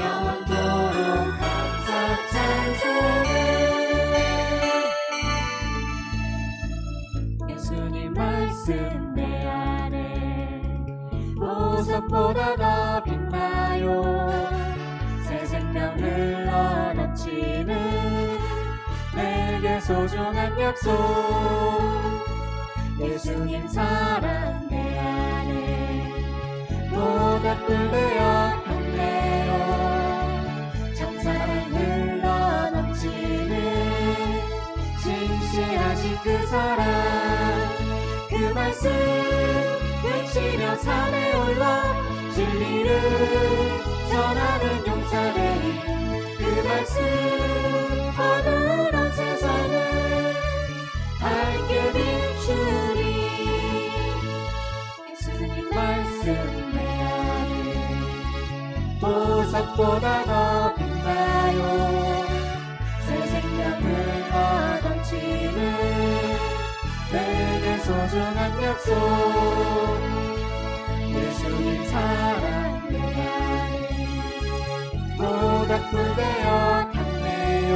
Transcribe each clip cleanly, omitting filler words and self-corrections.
영원토록 감사 찬송해. 예수님 말씀 내 안에 보석보다 더 빛나요. 새 생명 흘러 넘치는 내게 소중한 약속. 예수님 사랑 내 안에 모닥불 되어 강래요. 정사랑 흘러 넘치는 진실하신 그 사랑. 그 말씀 외치며 산에 올라 진리를 전하는 용사들이. 그 말씀 어두운 온 세상을 밝게 비추리. 예수님 말씀 내 안에 보석보다 더 빛나요. 새 생명 흘러 넘치는 내게 소중한 약속. 예수님 사랑 내 안에 모닥불 되어 강래요.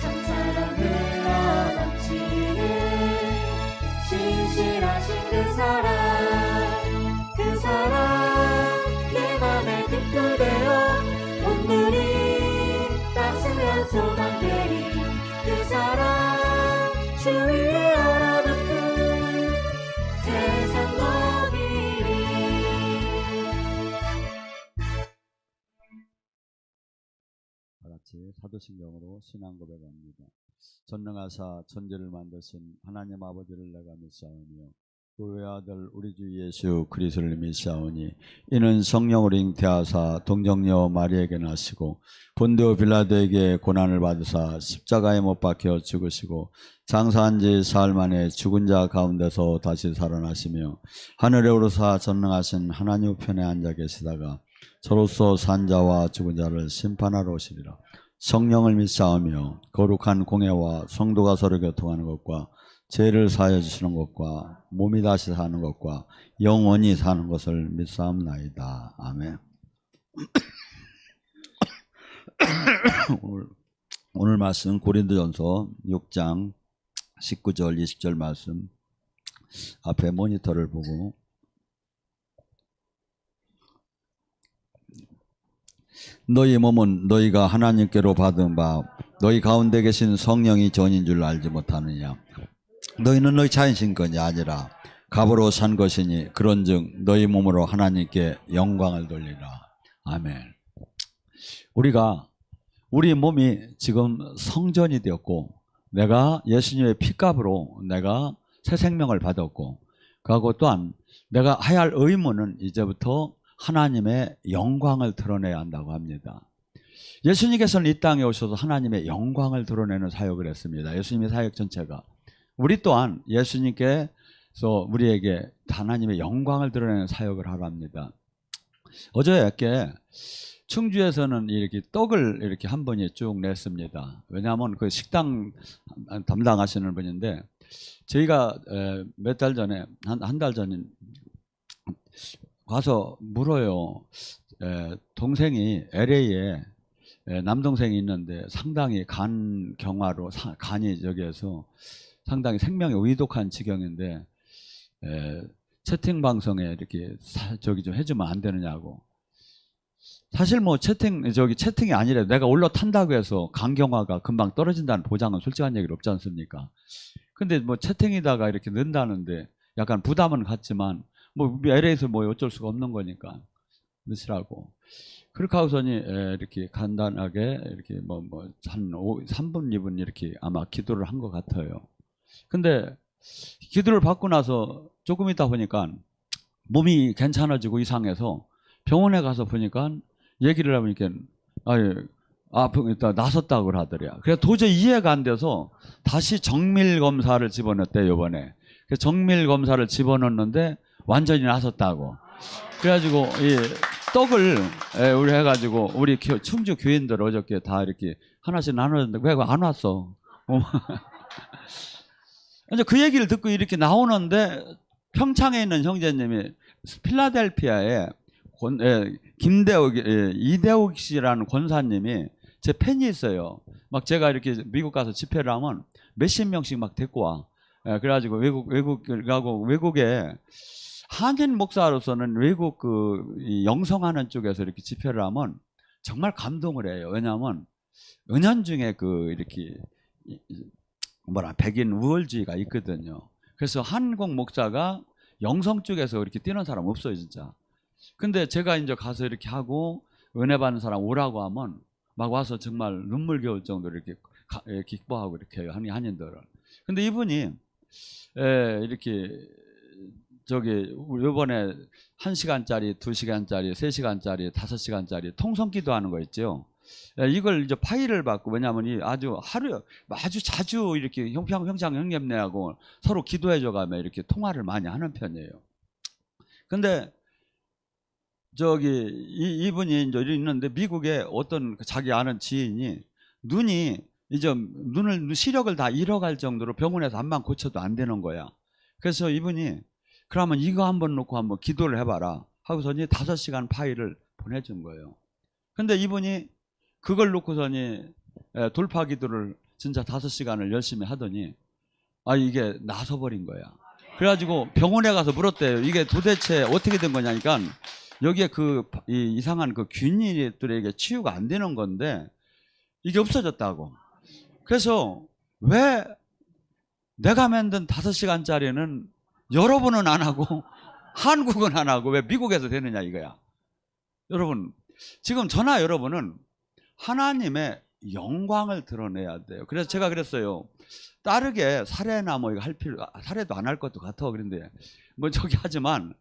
정사랑 흘러 넘치는 진실하신 그 사랑. 그 사랑 내 맘에 깃불 되어 온누리 따스한 소망 되리. 그 사랑 주 위에 얼어붙은 세상 먹이리. 다같이 사도신경으로 신앙 고백합니다. 전능하사 천지를 만드신 하나님 아버지를 내가 믿사오며 그 외아들 우리 주 예수 그리스도를 믿사오니 이는 성령으로 잉태하사 동정녀 마리에게 나시고 본디오 빌라도에게 고난을 받으사 십자가에 못 박혀 죽으시고 장사한 지 사흘 만에 죽은 자 가운데서 다시 살아나시며 하늘에 오르사 전능하신 하나님 우편에 앉아 계시다가 저로서 산 자와 죽은 자를 심판하러 오시리라. 성령을 믿사오며 거룩한 공예와 성도가 서로 교통하는 것과 죄를 사하여 주시는 것과 몸이 다시 사는 것과 영원히 사는 것을 믿사옵나이다. 아멘. 오늘 말씀 고린도전서 6장 19절 20절 말씀 앞에 모니터를 보고 너희 몸은 너희가 하나님께로 받은 바 너희 가운데 계신 성령이 전인 줄 알지 못하느냐. 너희는 너희 자신신 것이 아니라 값으로 산 것이니 그런즉 너희 몸으로 하나님께 영광을 돌리라. 아멘. 우리 몸이 지금 성전이 되었고 내가 예수님의 피값으로 내가 새 생명을 받았고 그리고 또한 내가 해야 할 의무는 이제부터 하나님의 영광을 드러내야 한다고 합니다. 예수님께서는 이 땅에 오셔서 하나님의 영광을 드러내는 사역을 했습니다. 예수님의 사역 전체가. 우리 또한 예수님께서 우리에게 하나님의 영광을 드러내는 사역을 하라 합니다. 어저께 충주에서는 이렇게 떡을 이렇게 한 분이 쭉 냈습니다. 왜냐하면 그 식당 담당하시는 분인데 저희가 몇 달 전에 한 달 전에 가서 물어요. 동생이 LA에 남동생이 있는데 상당히 간 경화로 간이 저기에서 상당히 생명이 의독한 지경인데 채팅 방송에 이렇게 저기 좀 해주면 안 되느냐고. 사실 뭐 채팅이 아니라 내가 올라탄다고 해서 간경화가 금방 떨어진다는 보장은 솔직한 얘기로 없지 않습니까? 근데 뭐 채팅에다가 이렇게 넣는다는데 약간 부담은 갖지만 뭐 LA에서 뭐 어쩔 수가 없는 거니까 넣으시라고. 그렇게 하고서니 이렇게 간단하게 이렇게 한 3분 2분 이렇게 아마 기도를 한 것 같아요. 근데 기도를 받고 나서 조금 있다 보니까 몸이 괜찮아지고 이상해서 병원에 가서 보니까 얘기를 해보니까 일단 나섰다고 하더래요. 그래서 도저히 이해가 안 돼서 다시 정밀 검사를 집어넣었대요, 이번에. 그래서 정밀 검사를 집어넣었는데 완전히 나섰다고. 그래가지고 이 떡을 우리 해가지고 우리 충주 교인들 어저께 다 이렇게 하나씩 나눴는데 왜 안 왔어? 이제 그 얘기를 듣고 이렇게 나오는데 평창에 있는 형제님이 필라델피아에 이대욱 씨라는 권사님이 제 팬이 있어요. 막 제가 이렇게 미국 가서 집회를 하면 몇십 명씩 막 데리고 와. 그래가지고 외국에 한인 목사로서는 외국 이 영성하는 쪽에서 이렇게 집회를 하면 정말 감동을 해요. 왜냐하면 은연중에 이렇게 백인 우월주의가 있거든요. 그래서 한국 목사가 영성 쪽에서 이렇게 뛰는 사람 없어요, 진짜. 근데 제가 이제 가서 이렇게 하고 은혜 받는 사람 오라고 하면 막 와서 정말 눈물겨울 정도로 이렇게 기뻐하고 이렇게 해요, 한인들은. 근데 이분이 이렇게 이번에 1시간짜리, 2시간짜리, 3시간짜리, 5시간짜리 통성 기도하는 거 있죠. 이걸 이제 파일을 받고, 왜냐하면 아주 자주 이렇게 형제하고 서로 기도해줘가며 이렇게 통화를 많이 하는 편이에요. 근데 이분이 이제 있는데 미국에 어떤 자기 아는 지인이 눈이 이제 시력을 다 잃어갈 정도로 병원에서 암만 고쳐도 안 되는 거야. 그래서 이분이 그러면 이거 한번 놓고 한번 기도를 해봐라 하고서니 5시간 파일을 보내준 거예요. 근데 이분이 그걸 놓고서니 돌파 기도를 진짜 5시간을 열심히 하더니 이게 나서버린 거야. 그래가지고 병원에 가서 물었대요. 이게 도대체 어떻게 된 거냐니까 여기에 이 이상한 균이들에게 치유가 안 되는 건데 이게 없어졌다고. 그래서 왜 내가 만든 5시간짜리는 여러분은 안 하고 한국은 안 하고 왜 미국에서 되느냐 이거야. 여러분, 지금 저나 여러분은 하나님의 영광을 드러내야 돼요. 그래서 제가 그랬어요. 다르게 살해나 이거 살해도 안 할 것도 같아. 그런데 하지만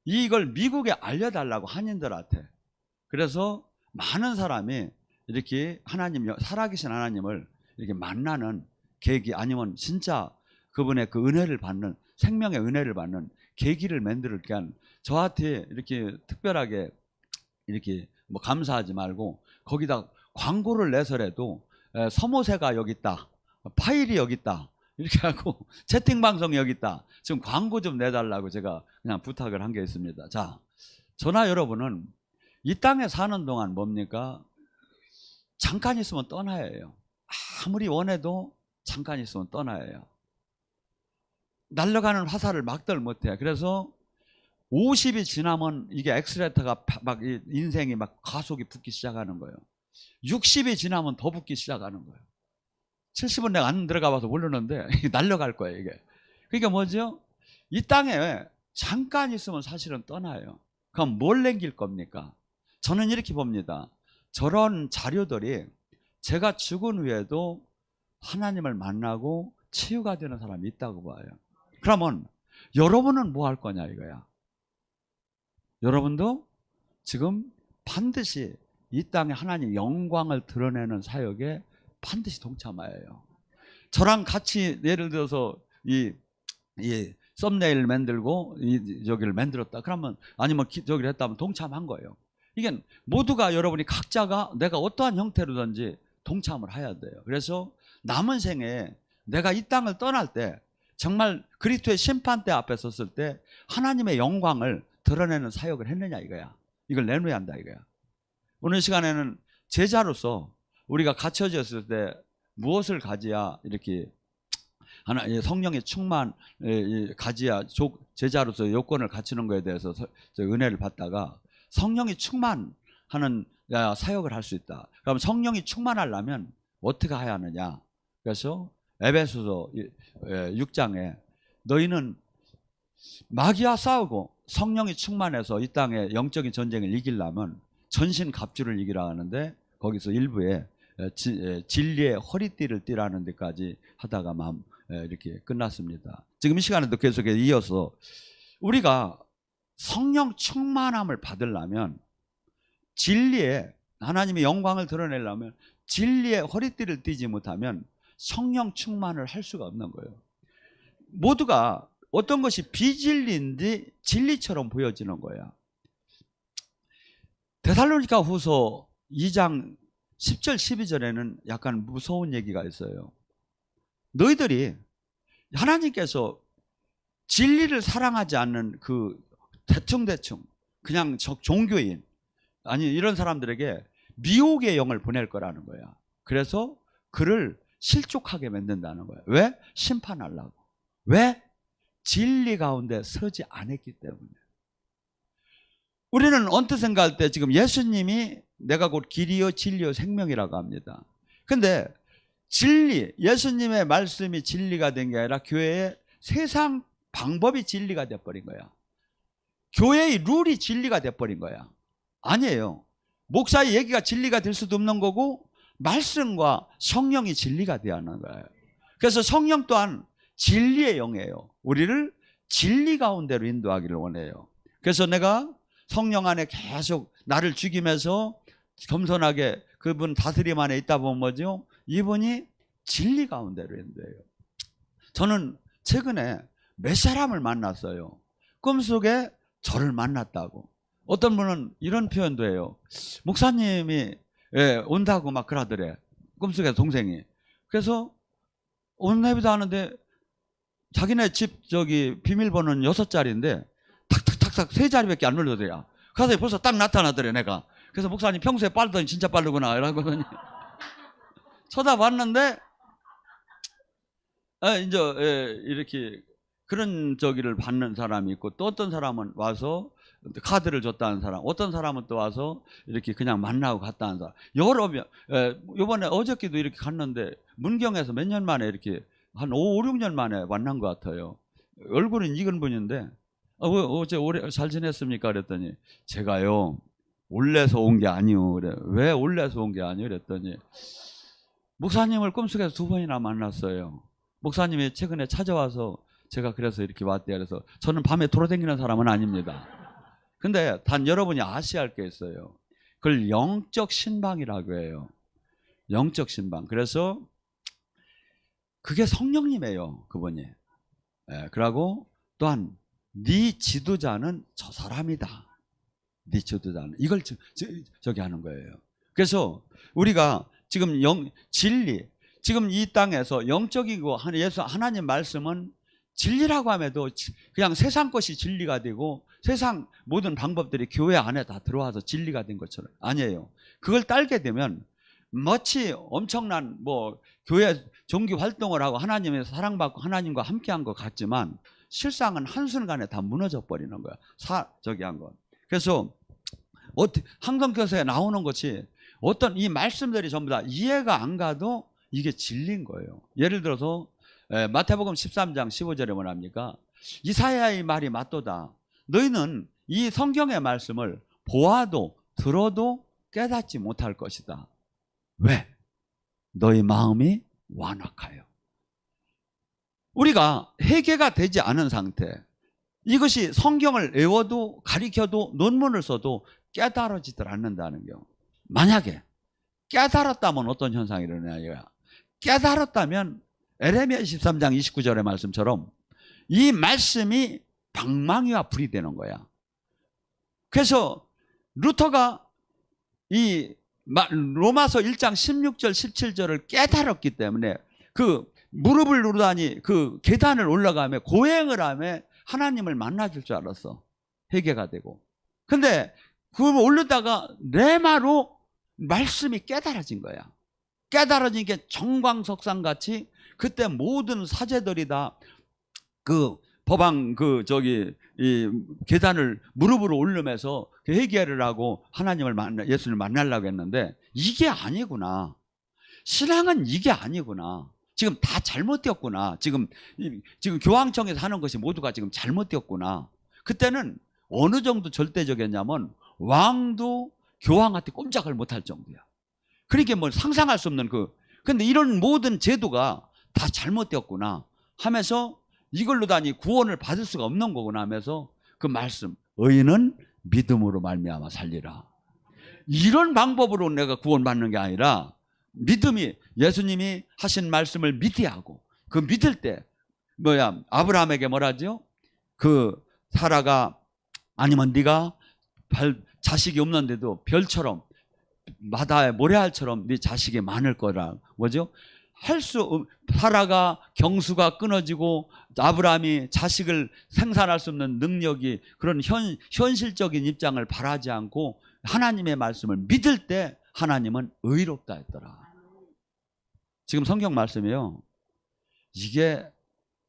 이걸 미국에 알려달라고 한인들한테. 그래서 많은 사람이 이렇게 살아계신 하나님을 이렇게 만나는 계기, 아니면 진짜 그분의 은혜를 받는, 생명의 은혜를 받는 계기를 만들게 한, 저한테 이렇게 특별하게 이렇게 감사하지 말고 거기다 광고를 내서라도 서모세가 여기 있다, 파일이 여기 있다, 이렇게 하고 채팅방송 여기 있다, 지금 광고 좀 내달라고 제가 그냥 부탁을 한 게 있습니다. 자, 저나 여러분은 이 땅에 사는 동안 뭡니까? 잠깐 있으면 떠나야 해요. 아무리 원해도 잠깐 있으면 떠나야 해요. 날아가는 화살을 막들 못해. 그래서 50이 지나면 이게 엑스레터가 인생이 가속이 붙기 시작하는 거예요. 60이 지나면 더 붙기 시작하는 거예요. 70은 내가 안 들어가 봐서 모르는데 날아갈 거예요, 이게. 그러니까 뭐죠? 이 땅에 잠깐 있으면 사실은 떠나요. 그럼 뭘 남길 겁니까? 저는 이렇게 봅니다. 저런 자료들이 제가 죽은 후에도 하나님을 만나고 치유가 되는 사람이 있다고 봐요. 그러면 여러분은 뭐 할 거냐 이거야. 여러분도 지금 반드시 이 땅에 하나님 영광을 드러내는 사역에 반드시 동참해야 해요. 저랑 같이 예를 들어서 이 썸네일 만들고 여기를 만들었다. 그러면 아니면 저기를 했다면 동참한 거예요. 이게 모두가 여러분이 각자가 내가 어떠한 형태로든지 동참을 해야 돼요. 그래서 남은 생에 내가 이 땅을 떠날 때 정말 그리스도의 심판대 앞에 섰을 때 하나님의 영광을 드러내는 사역을 했느냐 이거야. 이걸 내놓아야 한다 이거야. 오늘 시간에는 제자로서 우리가 갇혀졌을 때 무엇을 가져야 이렇게 성령의 충만 가져야 제자로서 요건을 갖추는 것에 대해서 은혜를 받다가 성령이 충만하는 사역을 할 수 있다. 그럼 성령이 충만하려면 어떻게 해야 하느냐? 그래서 에베소서 6장에 너희는 마귀와 싸우고 성령이 충만해서 이 땅에 영적인 전쟁을 이기려면 전신 갑주를 이기라 하는데 거기서 일부에 진리의 허리띠를 띠라는 데까지 하다가 이렇게 끝났습니다. 지금 이 시간에도 계속 이어서 우리가 성령 충만함을 받으려면 진리의 하나님의 영광을 드러내려면 진리의 허리띠를 띠지 못하면 성령 충만을 할 수가 없는 거예요. 모두가 어떤 것이 비진리인지 진리처럼 보여지는 거야. 데살로니가 후서 2장 10절 12절에는 약간 무서운 얘기가 있어요. 너희들이 하나님께서 진리를 사랑하지 않는 대충 그냥 종교인 아니 이런 사람들에게 미혹의 영을 보낼 거라는 거야. 그래서 그를 실족하게 만든다는 거야. 왜? 심판하려고. 왜? 진리 가운데 서지 않았기 때문에. 우리는 언뜻 생각할 때 지금 예수님이 내가 곧 길이요 진리요 생명이라고 합니다. 근데 진리, 예수님의 말씀이 진리가 된 게 아니라 교회의 세상 방법이 진리가 돼버린 거야. 교회의 룰이 진리가 돼버린 거야. 아니에요. 목사의 얘기가 진리가 될 수도 없는 거고 말씀과 성령이 진리가 되어야 하는 거예요. 그래서 성령 또한 진리의 영이에요. 우리를 진리 가운데로 인도하기를 원해요. 그래서 내가 성령 안에 계속 나를 죽이면서 겸손하게 그분 다스림 안에 있다 보면 뭐죠? 이분이 진리 가운데로 인도해요. 저는 최근에 몇 사람을 만났어요. 꿈속에 저를 만났다고. 어떤 분은 이런 표현도 해요. 목사님이 온다고 막 그러더래. 꿈속에 동생이. 그래서 온라이브도 하는데 자기네 집 비밀번호는 6자리인데 탁탁탁탁 3자리밖에 안 눌러더래요. 그래서 벌써 딱 나타나더래 내가. 그래서 목사님 평소에 빠르더니 진짜 빠르구나 이러고 쳐다봤는데 이제 이렇게 그런 저기를 받는 사람이 있고 또 어떤 사람은 와서 카드를 줬다는 사람, 어떤 사람은 또 와서 이렇게 그냥 만나고 갔다는 사람. 여러 명. 이번에 어저께도 이렇게 갔는데 문경에서 몇 년 만에 이렇게 한 5, 6년 만에 만난 것 같아요. 얼굴은 익은 분인데 어제 오래 잘 지냈습니까? 그랬더니 제가요 올레서 온 게 아니요. 그래. 왜 올레서 온 게 아니요? 그랬더니 목사님을 꿈속에서 2번이나 만났어요. 목사님이 최근에 찾아와서 제가 그래서 이렇게 왔대요. 그래서 저는 밤에 돌아다니는 사람은 아닙니다. 근데 단 여러분이 아셔야 할 게 있어요. 그걸 영적 신방이라고 해요. 영적 신방. 그래서 그게 성령님이에요. 그분이. 그러고 또한 네 지도자는 저 사람이다. 네 지도자는. 이걸 저기 하는 거예요. 그래서 우리가 지금 진리, 지금 이 땅에서 영적이고 예수 하나님 말씀은 진리라고 함에도 그냥 세상 것이 진리가 되고 세상 모든 방법들이 교회 안에 다 들어와서 진리가 된 것처럼 아니에요. 그걸 따르게 되면 마치 엄청난 교회 종교 활동을 하고 하나님의 사랑받고 하나님과 함께한 것 같지만 실상은 한순간에 다 무너져 버리는 거야. 저기 한 건. 그래서 항성교사에 나오는 것이 어떤 이 말씀들이 전부 다 이해가 안 가도 이게 진리인 거예요. 예를 들어서 마태복음 13장 15절에 뭐랍니까? 이사야의 말이 맞도다. 너희는 이 성경의 말씀을 보아도 들어도 깨닫지 못할 것이다. 왜? 너희 마음이 완악하여. 우리가 회개가 되지 않은 상태, 이것이 성경을 외워도 가리켜도 논문을 써도 깨달아지들 않는다는 거. 만약에 깨달았다면 어떤 현상이 일어나냐? 깨달았다면 에레미야 13장 29절의 말씀처럼 이 말씀이 방망이와 불이 되는 거야. 그래서 루터가 이 로마서 1장 16절 17절을 깨달았기 때문에 그 무릎을 누르다니 그 계단을 올라가며 고행을 하며 하나님을 만나줄 줄 알았어. 회개가 되고. 근데 그걸 올르다가 레마로 말씀이 깨달아진 거야. 깨달아진 게 정광석상 같이 그때 모든 사제들이 다 그 법왕 이 계단을 무릎으로 올리면서 회개를 하고 하나님을 예수를 만나려고 했는데 이게 아니구나. 신앙은 이게 아니구나. 지금 다 잘못되었구나. 지금 교황청에서 하는 것이 모두가 지금 잘못되었구나. 그때는 어느 정도 절대적이었냐면 왕도 교황한테 꼼짝을 못할 정도야. 그러니까 상상할 수 없는 근데 이런 모든 제도가 다 잘못되었구나 하면서 이걸로 다니 구원을 받을 수가 없는 거구나 하면서 그 말씀, 의인은 믿음으로 말미암아 살리라. 이런 방법으로 내가 구원받는 게 아니라 믿음이 예수님이 하신 말씀을 믿어야 하고 그 믿을 때 아브라함에게 뭐라죠? 사라가 아니면 네가 자식이 없는데도 별처럼 바다의 모래알처럼 네 자식이 많을 거라. 뭐죠? 사라가 경수가 끊어지고 아브라함이 자식을 생산할 수 없는 능력이 그런 현실적인 입장을 바라지 않고 하나님의 말씀을 믿을 때 하나님은 의롭다 했더라. 지금 성경 말씀이요, 이게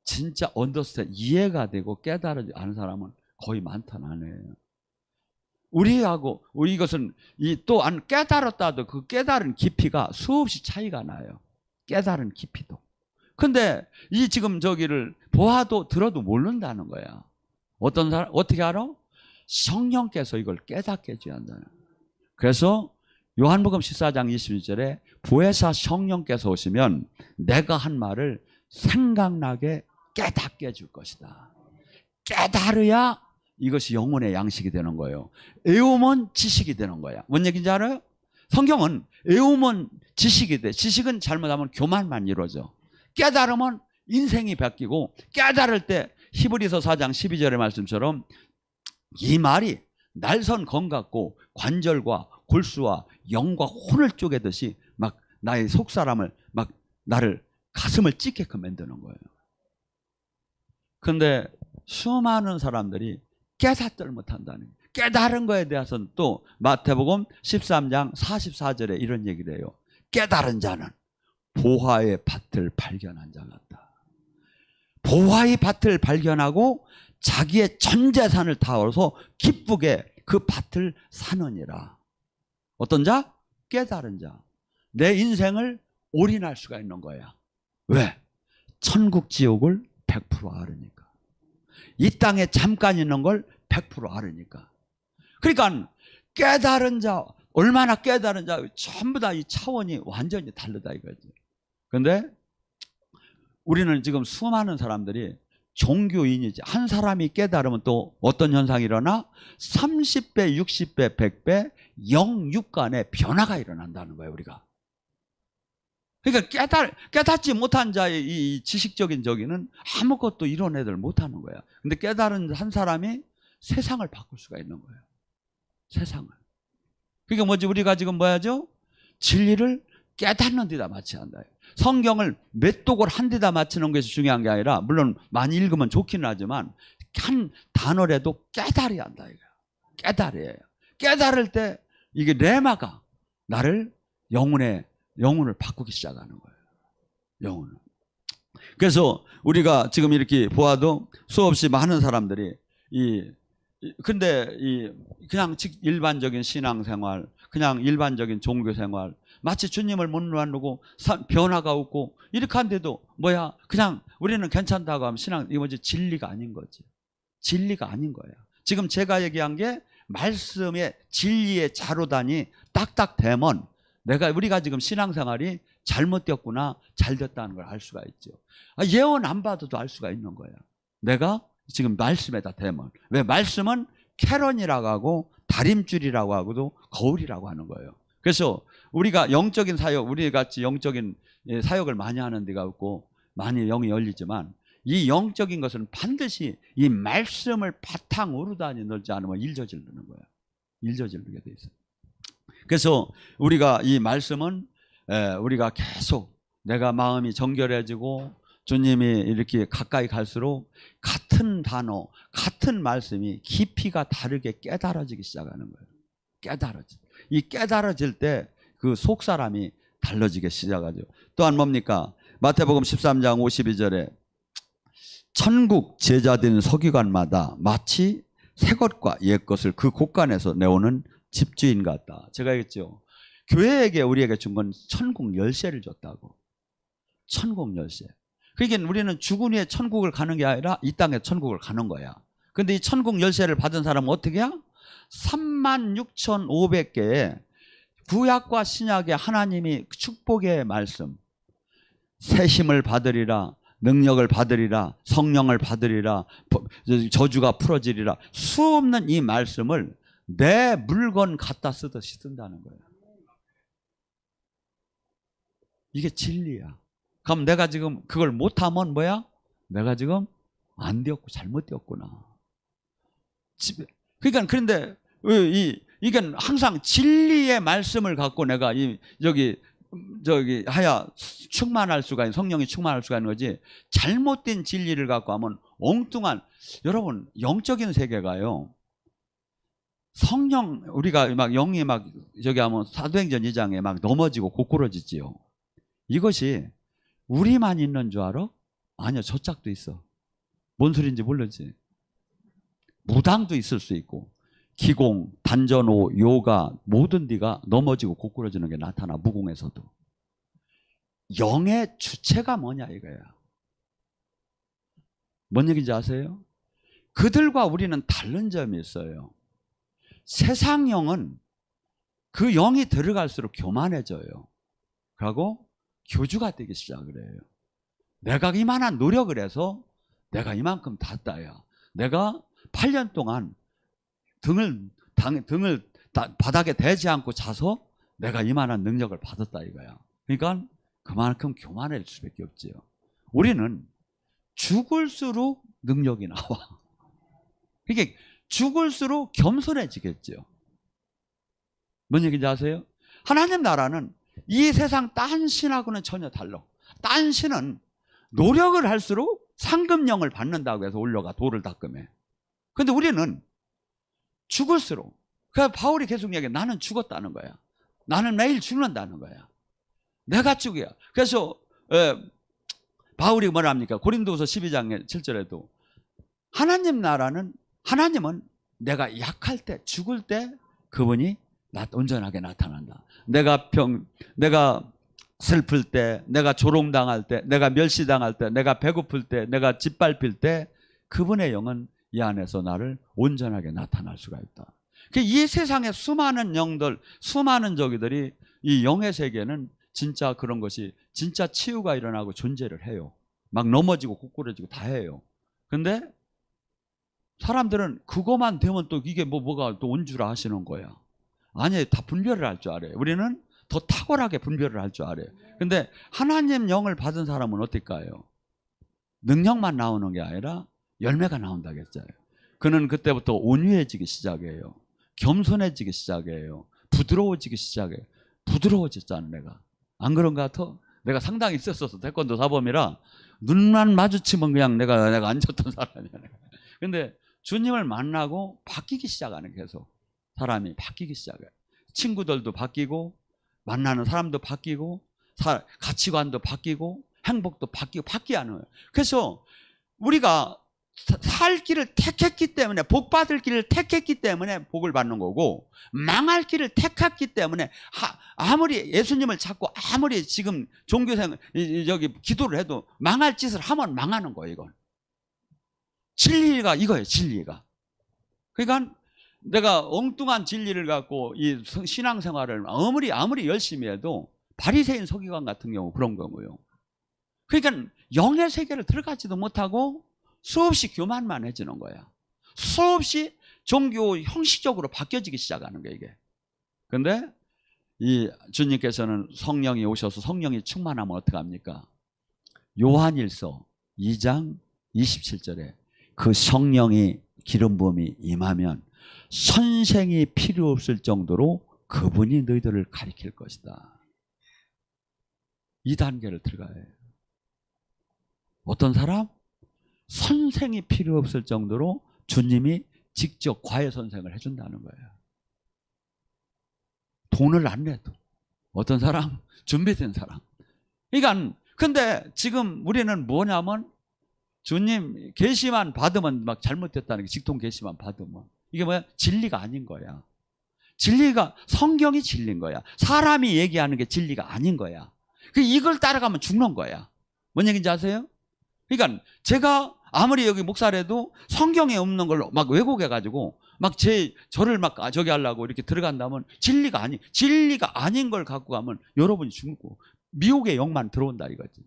진짜 언더스탠 이해가 되고 깨달지 않은 사람은 거의 많다는 아니에요. 우리 이것은 또 안 깨달았다도 그 깨달은 깊이가 수없이 차이가 나요. 깨달은 깊이도. 근데 이 지금 저기를 보아도 들어도 모른다는 거야. 어떤 사람 어떻게 알아? 성령께서 이걸 깨닫게 해줘야 한다는. 그래서 요한복음 14장 22절에 보혜사 성령께서 오시면 내가 한 말을 생각나게 깨닫게 해줄 것이다. 깨달아야 이것이 영혼의 양식이 되는 거예요. 외우면 지식이 되는 거야. 뭔 얘기인지 알아요? 성경은 외우면 지식이 돼. 지식은 잘못하면 교만만 이루어져. 깨달으면 인생이 바뀌고, 깨달을 때 히브리서 4장 12절의 말씀처럼 이 말이 날선 검 같고 관절과 골수와 영과 혼을 쪼개듯이 막 나의 속사람을 막 나를 가슴을 찢게끔 만드는 거예요. 근데 수많은 사람들이 깨닫지를 못한다는 거예요. 깨달은 거에 대해서는 또 마태복음 13장 44절에 이런 얘기를 해요. 깨달은 자는 보화의 밭을 발견한 자 같다. 보화의 밭을 발견하고 자기의 전 재산을 다워서 기쁘게 그 밭을 사느니라. 어떤 자? 깨달은 자. 내 인생을 올인할 수가 있는 거야. 왜? 천국 지옥을 100% 알으니까. 이 땅에 잠깐 있는 걸 100% 알으니까. 그러니까 깨달은 자, 얼마나 깨달은 자, 전부 다 이 차원이 완전히 다르다 이거지. 그런데 우리는 지금 수많은 사람들이 종교인이지, 한 사람이 깨달으면 또 어떤 현상이 일어나? 30배, 60배, 100배 영육간의 변화가 일어난다는 거예요, 우리가. 그러니까 깨닫지 못한 자의 이 지식적인 저기는 아무것도 이런 애들 못하는 거야. 근데 깨달은 한 사람이 세상을 바꿀 수가 있는 거예요. 세상을. 그러니까 뭐지? 우리가 지금 뭐 하죠? 진리를 깨닫는 데다 맞춰야 한다. 성경을 몇 독을 한 데다 맞추는 것이 중요한 게 아니라, 물론 많이 읽으면 좋기는 하지만 한 단어라도 깨달아야 한다. 깨달아야 해요. 깨달을 때 이게 레마가 나를 영혼을 바꾸기 시작하는 거예요. 영혼을. 그래서 우리가 지금 이렇게 보아도 수없이 많은 사람들이 근데 그냥 일반적인 신앙생활, 그냥 일반적인 종교생활, 마치 주님을 못 만나고 변화가 없고 이렇게 한데도 뭐야, 그냥 우리는 괜찮다고 하면 이거 뭐지? 진리가 아닌 거지. 진리가 아닌 거야. 지금 제가 얘기한 게 말씀의 진리의 자로단이 딱딱 되면 우리가 지금 신앙생활이 잘못되었구나, 잘됐다는 걸 알 수가 있죠. 예언 안 받아도 알 수가 있는 거야. 내가 지금 말씀에다 대면. 왜? 말씀은 캐런이라고 하고 다림줄이라고 하고도 거울이라고 하는 거예요. 그래서 우리가 영적인 사역, 우리 같이 영적인 사역을 많이 하는 데가 없고 많이 영이 열리지만, 이 영적인 것은 반드시 이 말씀을 바탕으로 다니지 않으면 일저질르는 거예요. 일저질르게 돼 있어요. 그래서 우리가 이 말씀은 우리가 계속 내가 마음이 정결해지고 주님이 이렇게 가까이 갈수록 같은 단어, 같은 말씀이 깊이가 다르게 깨달아지기 시작하는 거예요. 이 깨달아질 때 그 속사람이 달라지기 시작하죠. 또한 뭡니까? 마태복음 13장 52절에 천국 제자된 서기관마다 마치 새 것과 옛 것을 그 곳간에서 내오는 집주인 같다. 제가 얘기했죠. 교회에게 우리에게 준 건 천국 열쇠를 줬다고. 천국 열쇠. 그러니까 우리는 죽은 후에 천국을 가는 게 아니라 이 땅에 천국을 가는 거야. 근데 이 천국 열쇠를 받은 사람은 어떻게 해야? 36,500개의 구약과 신약의 하나님이 축복의 말씀, 새 힘을 받으리라, 능력을 받으리라, 성령을 받으리라, 저주가 풀어지리라, 수없는 이 말씀을 내 물건 갖다 쓰듯이 쓴다는 거예요. 이게 진리야. 그럼 내가 지금 그걸 못하면 뭐야? 내가 지금 안 되었고 잘못되었구나. 그러니까 그런데 이게 항상 진리의 말씀을 갖고 내가 여기 저기 하야 충만할 수가 있는, 성령이 충만할 수가 있는 거지. 잘못된 진리를 갖고 하면 엉뚱한, 여러분 영적인 세계가요, 성령, 우리가 막 영이 막 저기 하면 사도행전 2장에 막 넘어지고 고꾸러지지요. 이것이 우리만 있는 줄 알아? 아니요, 저짝도 있어. 뭔 소리인지 모르지. 무당도 있을 수 있고, 기공, 단전호, 요가, 모든 데가 넘어지고 고꾸러지는 게 나타나. 무공에서도. 영의 주체가 뭐냐 이거야. 뭔 얘기인지 아세요? 그들과 우리는 다른 점이 있어요. 세상 영은 그 영이 들어갈수록 교만해져요. 그리고 교주가 되기 시작을 해요. 내가 이만한 노력을 해서 내가 이만큼 탔다야. 내가 8년 동안 등을 바닥에 대지 않고 자서 내가 이만한 능력을 받았다 이거야. 그러니까 그만큼 교만할 수밖에 없지요. 우리는 죽을수록 능력이 나와. 이게 죽을수록 겸손해지겠죠. 뭔 얘기인지 아세요? 하나님 나라는 이 세상 딴 신하고는 전혀 달라. 딴 신은 노력을 할수록 상급령을 받는다고 해서 올라가, 돌을 닦으면. 근데 우리는 죽을수록, 그래서 바울이 계속 얘기해. 나는 죽었다는 거야. 나는 매일 죽는다는 거야. 내가 죽어야. 그래서 바울이 뭐라 합니까? 고린도후서 12장 7절에도 하나님 나라는, 하나님은 내가 약할 때, 죽을 때 그분이 온전하게 나타난다. 내가 슬플 때, 내가 조롱당할 때, 내가 멸시당할 때, 내가 배고플 때, 내가 짓밟힐 때 그분의 영은 이 안에서 나를 온전하게 나타날 수가 있다. 이 세상의 수많은 영들, 수많은 저기들이 이 영의 세계는 진짜 그런 것이 진짜 치유가 일어나고 존재를 해요. 막 넘어지고 고꾸러지고 다 해요. 근데 사람들은 그거만 되면 또 이게 뭐가 또 온 줄 아시는 거야. 아니, 다 분별을 할 줄 알아요. 우리는 더 탁월하게 분별을 할 줄 알아요. 근데 하나님 영을 받은 사람은 어떨까요? 능력만 나오는 게 아니라 열매가 나온다겠어요. 그는 그때부터 온유해지기 시작해요. 겸손해지기 시작해요. 부드러워지기 시작해요. 부드러워졌잖아, 내가. 안 그런 것 같아? 내가 상당히 있었어. 태권도 사범이라 눈만 마주치면 그냥 내가 앉았던 사람이야. 근데 주님을 만나고 바뀌기 시작하는, 계속 사람이 바뀌기 시작해요. 친구들도 바뀌고, 만나는 사람도 바뀌고, 가치관도 바뀌고, 행복도 바뀌고, 바뀌는 거예요. 그래서 우리가 살 길을 택했기 때문에, 복 받을 길을 택했기 때문에 복을 받는 거고, 망할 길을 택했기 때문에 아무리 예수님을 찾고 아무리 지금 종교생 기도를 해도 망할 짓을 하면 망하는 거예요. 이건 진리가 이거예요. 진리가. 그러니까 내가 엉뚱한 진리를 갖고 이 신앙생활을 아무리 열심히 해도 바리새인 서기관 같은 경우 그런 거고요. 그러니까 영의 세계를 들어가지도 못하고 수없이 교만만 해지는 거야. 수없이 종교 형식적으로 바뀌어지기 시작하는 거야, 이게. 근데 이 주님께서는 성령이 오셔서 성령이 충만하면 어떻게 합니까? 요한일서 2장 27절에 그 성령이 기름 부음이 임하면 선생이 필요 없을 정도로 그분이 너희들을 가리킬 것이다. 이 단계를 들어가야 해요. 어떤 사람? 선생이 필요 없을 정도로 주님이 직접 과외 선생을 해준다는 거예요. 돈을 안 내도. 어떤 사람? 준비된 사람. 그러니까 근데 지금 우리는 뭐냐면 주님 계시만 받으면 막 잘못됐다는 게, 직통 계시만 받으면 이게 뭐야? 진리가 아닌 거야. 진리가, 성경이 진리인 거야. 사람이 얘기하는 게 진리가 아닌 거야. 이걸 따라가면 죽는 거야. 뭔 얘기인지 아세요? 그러니까 제가 아무리 여기 목사라도 성경에 없는 걸 막 왜곡해가지고 막 저를 막 저기 하려고 이렇게 들어간다면 진리가 아닌 걸 갖고 가면 여러분이 죽고 미혹의 영만 들어온다 이거지.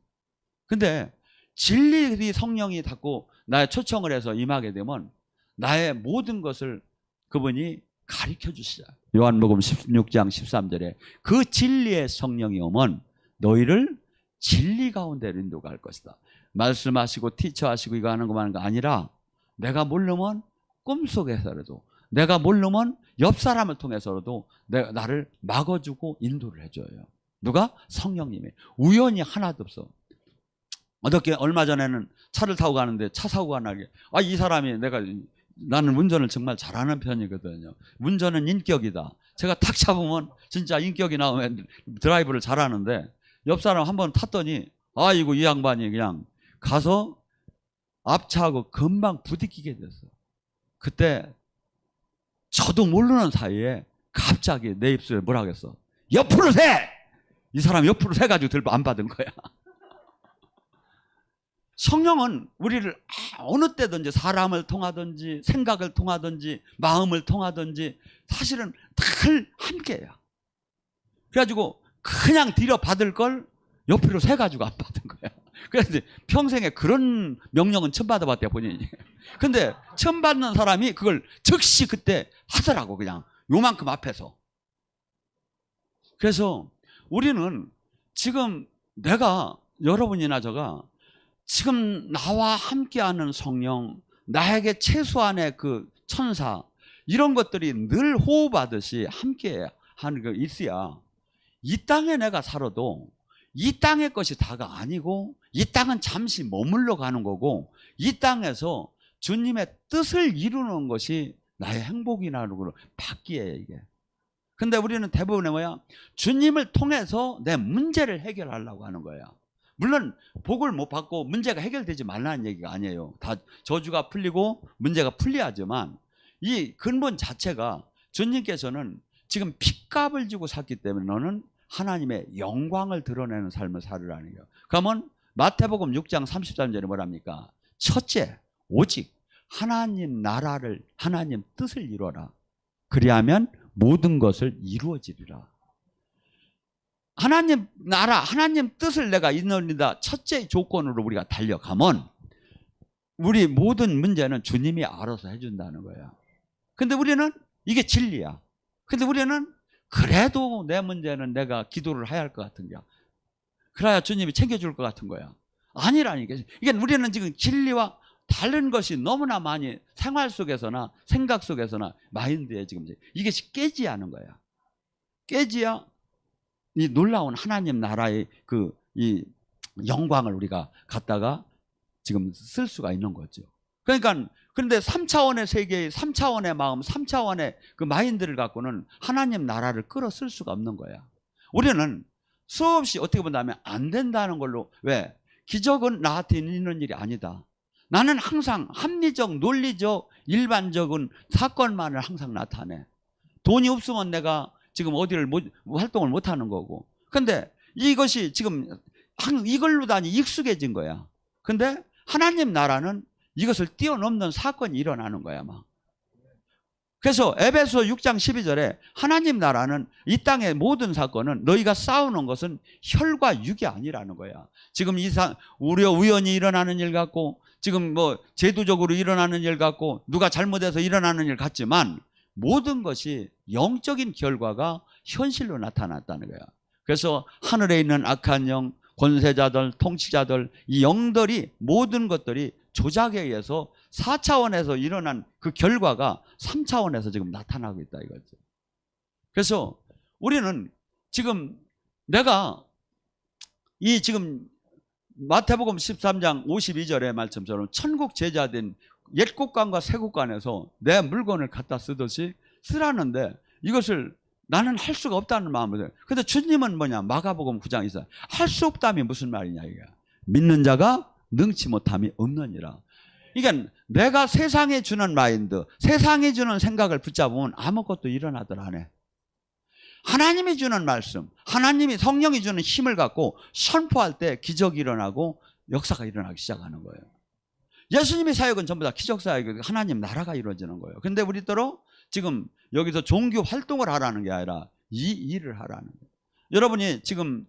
근데 진리 성령이 자꾸 나의 초청을 해서 임하게 되면 나의 모든 것을 그분이 가르쳐 주시자. 요한복음 16장 13절에 그 진리의 성령이 오면 너희를 진리 가운데로 인도할 것이다. 말씀하시고 티처하시고 이거 하는 것만 아니라 내가 모르면 꿈속에서라도, 내가 모르면 옆 사람을 통해서라도 나를 막아주고 인도를 해줘요. 누가? 성령님이. 우연이 하나도 없어. 어떻게 얼마 전에는 차를 타고 가는데 차 사고가 나게, 이 사람이, 나는 운전을 정말 잘하는 편이거든요. 운전은 인격이다. 제가 탁 잡으면 진짜 인격이 나오면 드라이브를 잘하는데, 옆 사람 한번 탔더니 아이고 이 양반이 그냥 가서 앞차하고 금방 부딪히게 됐어. 그때 저도 모르는 사이에 갑자기 내 입술에 뭐라 그랬어? 옆으로 세! 이 사람 옆으로 세가지고 들고 안 받은 거야. 성령은 우리를 어느 때든지 사람을 통하든지 생각을 통하든지 마음을 통하든지 사실은 늘 함께해요. 그래가지고 그냥 뒤로 받을 걸 옆으로 세가지고 안 받은 거야. 그래서 평생에 그런 명령은 처음 받아봤대요, 본인이. 근데 처음 받는 사람이 그걸 즉시 그때 하더라고, 그냥 요만큼 앞에서. 그래서 우리는 지금 내가, 여러분이나 저가 지금 나와 함께하는 성령, 나에게 최소한의 그 천사, 이런 것들이 늘 호흡하듯이 함께 하는 거 있어야 이 땅에 내가 살아도 이 땅의 것이 다가 아니고, 이 땅은 잠시 머물러 가는 거고, 이 땅에서 주님의 뜻을 이루는 것이 나의 행복이라는 걸로 바뀌어요, 이게. 근데 우리는 대부분의 뭐야? 주님을 통해서 내 문제를 해결하려고 하는 거야. 물론 복을 못 받고 문제가 해결되지 말라는 얘기가 아니에요. 다 저주가 풀리고 문제가 풀려야지만, 이 근본 자체가 주님께서는 지금 핏값을 주고 샀기 때문에 너는 하나님의 영광을 드러내는 삶을 살으라는 거예요. 그러면 마태복음 6장 33절에 뭐랍니까? 첫째, 오직 하나님 나라를, 하나님 뜻을 이루어라. 그리하면 모든 것을 이루어지리라. 하나님 나라, 하나님 뜻을 내가 이루는다. 첫째 조건으로 우리가 달려가면 우리 모든 문제는 주님이 알아서 해준다는 거야. 근데 우리는 이게 진리야. 근데 우리는 그래도 내 문제는 내가 기도를 해야 할 것 같은 거야. 그래야 주님이 챙겨줄 것 같은 거야. 아니라니까. 이게 우리는 지금 진리와 다른 것이 너무나 많이 생활 속에서나 생각 속에서나 마인드에 지금 이게 깨지야 하는 거야. 깨지야 이 놀라운 하나님 나라의 이 영광을 우리가 갖다가 지금 쓸 수가 있는 거죠. 그러니까 그런데 3차원의 세계의 3차원의 마음, 3차원의 그 마인드를 갖고는 하나님 나라를 끌어 쓸 수가 없는 거야. 우리는 수없이 어떻게 본다면 안 된다는 걸로, 왜? 기적은 나한테 있는 일이 아니다. 나는 항상 합리적, 논리적, 일반적인 사건만을 항상 나타내. 돈이 없으면 내가 지금 어디를 활동을 못 하는 거고. 근데 이것이 지금 이걸로 다니 익숙해진 거야. 근데 하나님 나라는 이것을 뛰어넘는 사건이 일어나는 거야, 막. 그래서 에베소 6장 12절에 하나님 나라는 이 땅의 모든 사건은 너희가 싸우는 것은 혈과 육이 아니라는 거야. 지금 우연히 일어나는 일 같고, 지금 뭐 제도적으로 일어나는 일 같고, 누가 잘못해서 일어나는 일 같지만 모든 것이 영적인 결과가 현실로 나타났다는 거야. 그래서 하늘에 있는 악한 영, 권세자들, 통치자들, 이 영들이 모든 것들이 조작에 의해서 4차원에서 일어난 그 결과가 3차원에서 지금 나타나고 있다 이거죠. 그래서 우리는 지금 내가 이 지금 마태복음 13장 52절의 말씀처럼 천국 제자된 옛 국간과 새 국간에서 내 물건을 갖다 쓰듯이 쓰라는데 이것을 나는 할 수가 없다는 마음을. 근데 주님은 뭐냐? 마가복음 9장 2절. 할 수 없다면 무슨 말이냐 이게. 믿는 자가 능치 못함이 없느니라. 그러니까 내가 세상에 주는 마인드, 세상에 주는 생각을 붙잡으면 아무것도 일어나들 안 해. 하나님이 주는 말씀, 하나님이 성령이 주는 힘을 갖고 선포할 때 기적이 일어나고 역사가 일어나기 시작하는 거예요. 예수님의 사역은 전부 다 기적 사역이고 하나님 나라가 이루어지는 거예요. 근데 우리더러 지금 여기서 종교 활동을 하라는 게 아니라 이 일을 하라는 거예요. 여러분이 지금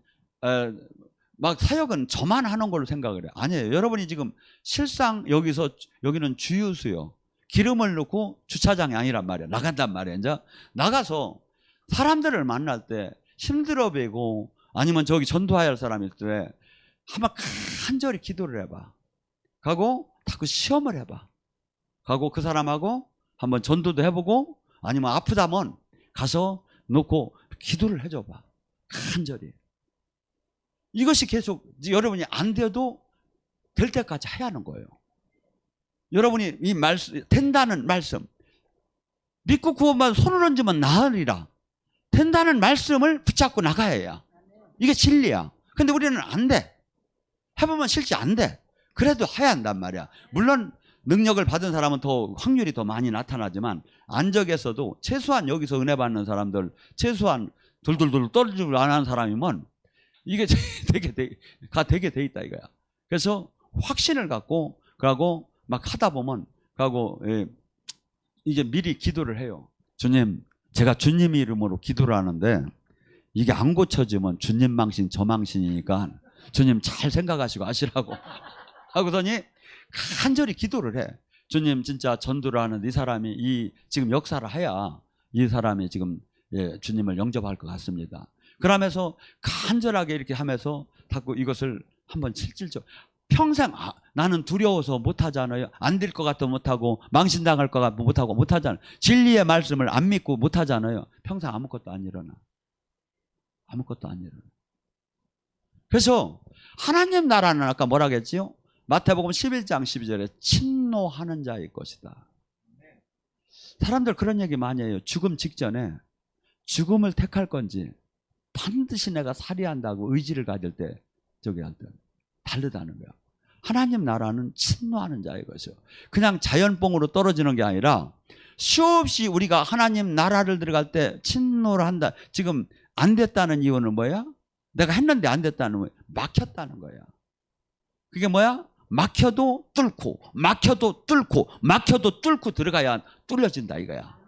막 사역은 저만 하는 걸로 생각을 해요. 아니에요. 여러분이 지금 실상 여기는 주유소요. 기름을 넣고 주차장이 아니란 말이야. 나간단 말이야. 이제 나가서 사람들을 만날 때 힘들어 보이고 아니면 저기 전도해야 할 사람일 때 한번 간절히 기도를 해봐. 가고 자꾸 시험을 해봐. 가고 그 사람하고 한번 전도도 해보고 아니면 아프다면 가서 놓고 기도를 해줘봐. 간절히. 이것이 계속 여러분이 안 돼도 될 때까지 해야 하는 거예요. 여러분이 이 말씀, 된다는 말씀, 믿고 구원받아 손을 얹으면 나으리라. 된다는 말씀을 붙잡고 나가야 해요. 이게 진리야. 근데 우리는 안 돼. 해보면 실제 안 돼. 그래도 해야 한단 말이야. 물론 능력을 받은 사람은 더 확률이 더 많이 나타나지만 안적에서도 최소한 여기서 은혜 받는 사람들, 최소한 둘둘둘 떨어지고 안 하는 사람이면 이게 되게 돼 있다 이거야. 그래서 확신을 갖고 그러고 막 하다 보면 그러고 이제 미리 기도를 해요. 주님, 제가 주님 이름으로 기도를 하는데 이게 안 고쳐지면 주님 망신 저 망신이니까 주님 잘 생각하시고 하시라고 하고더니 간절히 기도를 해. 주님, 진짜 전도를 하는 이 사람이 이 지금 역사를 해야 이 사람이 지금 주님을 영접할 것 같습니다. 그러면서 간절하게 이렇게 하면서 자꾸 이것을 한번 실질적 평생 나는 두려워서 못하잖아요. 안 될 것 같아 못하고 망신당할 것 같아 못하잖아요. 진리의 말씀을 안 믿고 못하잖아요. 평생 아무것도 안 일어나. 아무것도 안 일어나. 그래서 하나님 나라는 아까 뭐라고 했지요? 마태복음 11장 12절에 침노하는 자의 것이다. 사람들 그런 얘기 많이 해요. 죽음 직전에 죽음을 택할 건지 반드시 내가 살해한다고 의지를 가질 때 저기 할 때 다르다는 거야. 하나님 나라는 침노하는 자의 것이요. 그냥 자연봉으로 떨어지는 게 아니라 수없이 우리가 하나님 나라를 들어갈 때 침노를 한다. 지금 안 됐다는 이유는 뭐야? 내가 했는데 안 됐다는 거야. 막혔다는 거야. 그게 뭐야? 막혀도 뚫고 막혀도 뚫고 막혀도 뚫고 들어가야 뚫려진다 이거야.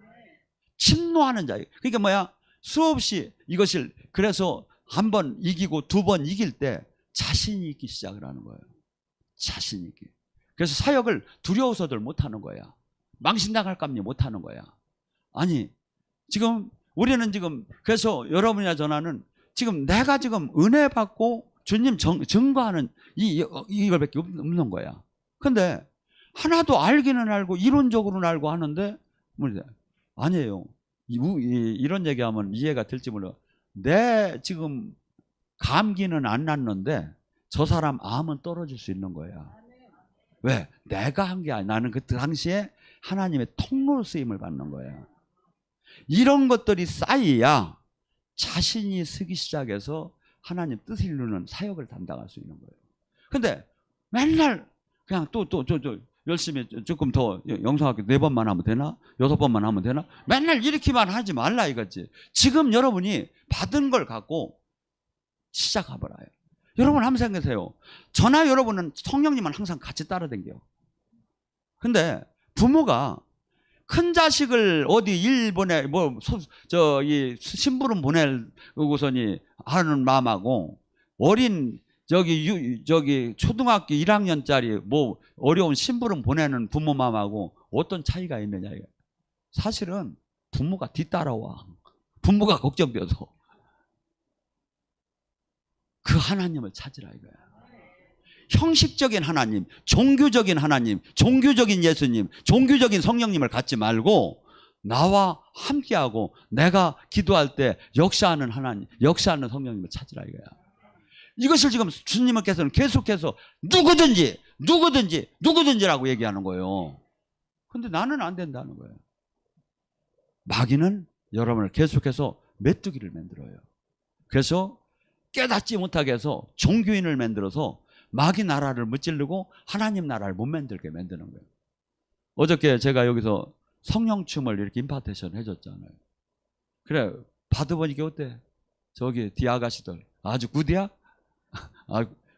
침노하는 자. 그게 뭐야? 수없이 이것을 그래서 한 번 이기고 두 번 이길 때 자신이 있기 시작을 하는 거예요. 자신이 있기. 그래서 사역을 두려워서들 못하는 거야. 망신당할까 봐 못하는 거야. 아니 지금 우리는 지금 그래서 여러분이나 전하는 지금 내가 지금 은혜 받고 주님 증거하는 이걸밖에 없는 거야. 근데 하나도 알기는 알고 이론적으로는 알고 하는데 아니에요. 이런 얘기하면 이해가 될지 몰라. 내 지금 감기는 안 났는데 저 사람 암은 떨어질 수 있는 거야. 왜? 내가 한 게 아니야. 나는 그 당시에 하나님의 통로 쓰임을 받는 거야. 이런 것들이 쌓여야 자신이 쓰기 시작해서 하나님 뜻을 이루는 사역을 담당할 수 있는 거예요. 근데 맨날 그냥 또 열심히 조금 더 영성학교 4번만 하면 되나? 6번만 하면 되나? 맨날 이렇게만 하지 말라 이거지. 지금 여러분이 받은 걸 갖고 시작해봐라요. 여러분 한번 생각하세요. 저나 여러분은 성령님은 항상 같이 따라다녀요. 근데 부모가 큰 자식을 어디 일본에 이 심부름 보내고서니 하는 마음하고 어린 저기 초등학교 1학년짜리 뭐 어려운 심부름 보내는 부모 마음하고 어떤 차이가 있느냐. 사실은 부모가 뒤따라와. 부모가 걱정돼서 그 하나님을 찾으라 이거야. 형식적인 하나님, 종교적인 하나님, 종교적인 예수님, 종교적인 성령님을 갖지 말고 나와 함께하고 내가 기도할 때 역사하는 하나님, 역사하는 성령님을 찾으라 이거야. 이것을 지금 주님께서는 계속해서 누구든지라고 얘기하는 거예요. 근데 나는 안 된다는 거예요. 마귀는 여러분을 계속해서 메뚜기를 만들어요. 그래서 깨닫지 못하게 해서 종교인을 만들어서 마귀 나라를 무찌르고 하나님 나라를 못 만들게 만드는 거예요. 어저께 제가 여기서 성령춤을 이렇게 임파테이션 해줬잖아요. 그래 받아보니까 어때? 저기 뒤 아가씨들 아주 굿이야?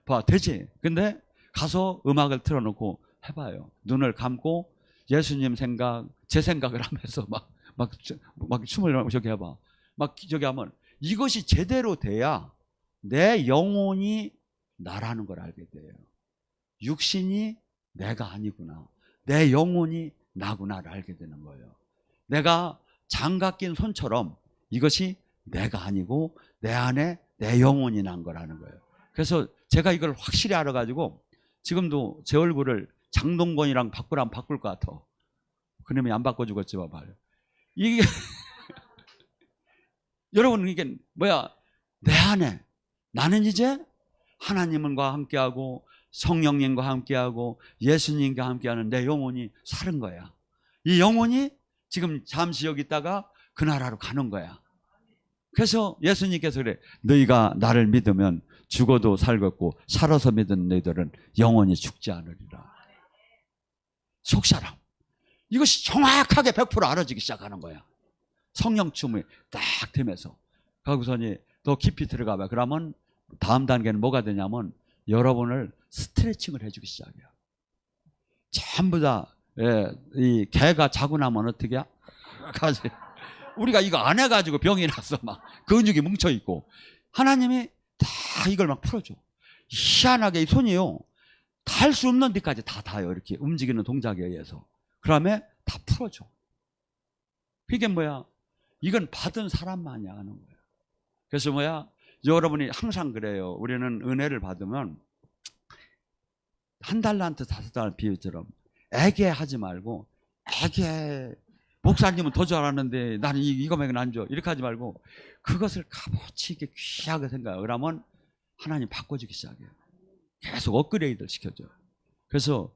봐 되지? 근데 가서 음악을 틀어놓고 해봐요. 눈을 감고 예수님 생각, 제 생각을 하면서 막 춤을 저기 해봐. 막 저기 하면 이것이 제대로 돼야 내 영혼이 나라는 걸 알게 돼요. 육신이 내가 아니구나. 내 영혼이 나구나를 알게 되는 거예요. 내가 장갑 낀 손처럼 이것이 내가 아니고 내 안에 내 영혼이 난 거라는 거예요. 그래서 제가 이걸 확실히 알아가지고 지금도 제 얼굴을 장동건이랑 바꾸라면 바꿀 것 같아. 그놈이 안 바꿔주겠지 봐봐요. 이게 여러분 이게 뭐야? 내 안에 나는 이제 하나님과 함께하고 성령님과 함께하고 예수님과 함께하는 내 영혼이 사는 거야. 이 영혼이 지금 잠시 여기 있다가 그 나라로 가는 거야. 그래서 예수님께서 그래, 너희가 나를 믿으면 죽어도 살겠고 살아서 믿은 너희들은 영원히 죽지 않으리라. 속사람. 이것이 정확하게 100% 알아지기 시작하는 거야. 성령 춤이 딱 되면서. 거기서니 더 깊이 들어가봐. 그러면 다음 단계는 뭐가 되냐면 여러분을 스트레칭을 해주기 시작해요. 전부 다, 이 개가 자고 나면 어떻게 가지? 우리가 이거 안 해가지고 병이 나서 막 근육이 뭉쳐있고, 하나님이 다 이걸 막 풀어줘. 희한하게 이 손이요, 닿을 수 없는 데까지 다 닿아요. 이렇게 움직이는 동작에 의해서. 그 다음에 다 풀어줘. 이게 뭐야? 이건 받은 사람만이 하는 거예요. 그래서 뭐야? 여러분이 항상 그래요. 우리는 은혜를 받으면 한 달란트 5달 비유처럼 애게하지 말고, 애게 목사님은 더 잘하는데 나는 이거만 안 줘, 이렇게 하지 말고 그것을 값어치 있게 귀하게 생각해요. 그러면 하나님 바꿔주기 시작해요. 계속 업그레이드를 시켜줘요. 그래서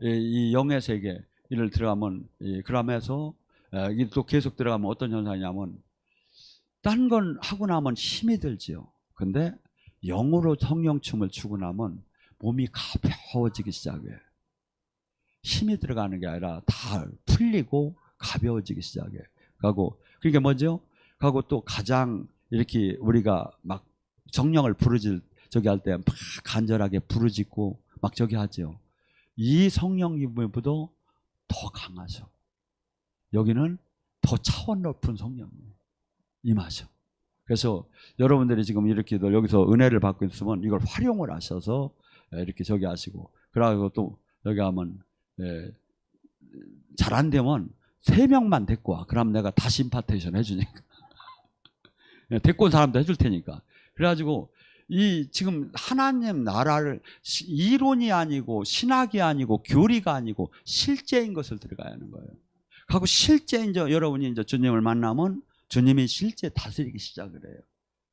이 영의 세계 이를 들어가면, 그러면서 또 계속 들어가면 어떤 현상이냐면, 딴 건 하고 나면 힘이 들지요. 근데 영으로 성령춤을 추고 나면 몸이 가벼워지기 시작해요. 힘이 들어가는 게 아니라 다 풀리고 가벼워지기 시작해요. 그리고 그게 뭐죠? 그리고 또 가장 이렇게 우리가 막 정령을 저기 할 때 막 간절하게 부르짖고 막 저기 하죠. 이 성령 기분보다 더 강하죠. 여기는 더 차원 높은 성령이에요. 임하죠. 그래서 여러분들이 지금 이렇게 여기서 은혜를 받고 있으면 이걸 활용을 하셔서 이렇게 저기 하시고, 그러고 또 여기 하면 잘 안 되면 3명만 데리고 와. 그럼 내가 다시 임파테이션 해주니까. 데리고 온 사람도 해줄 테니까. 그래가지고 이 지금 하나님 나라를 이론이 아니고 신학이 아니고 교리가 아니고 실제인 것을 들어가야 하는 거예요. 하고 실제 이제 여러분이 이제 주님을 만나면 주님이 실제 다스리기 시작을 해요.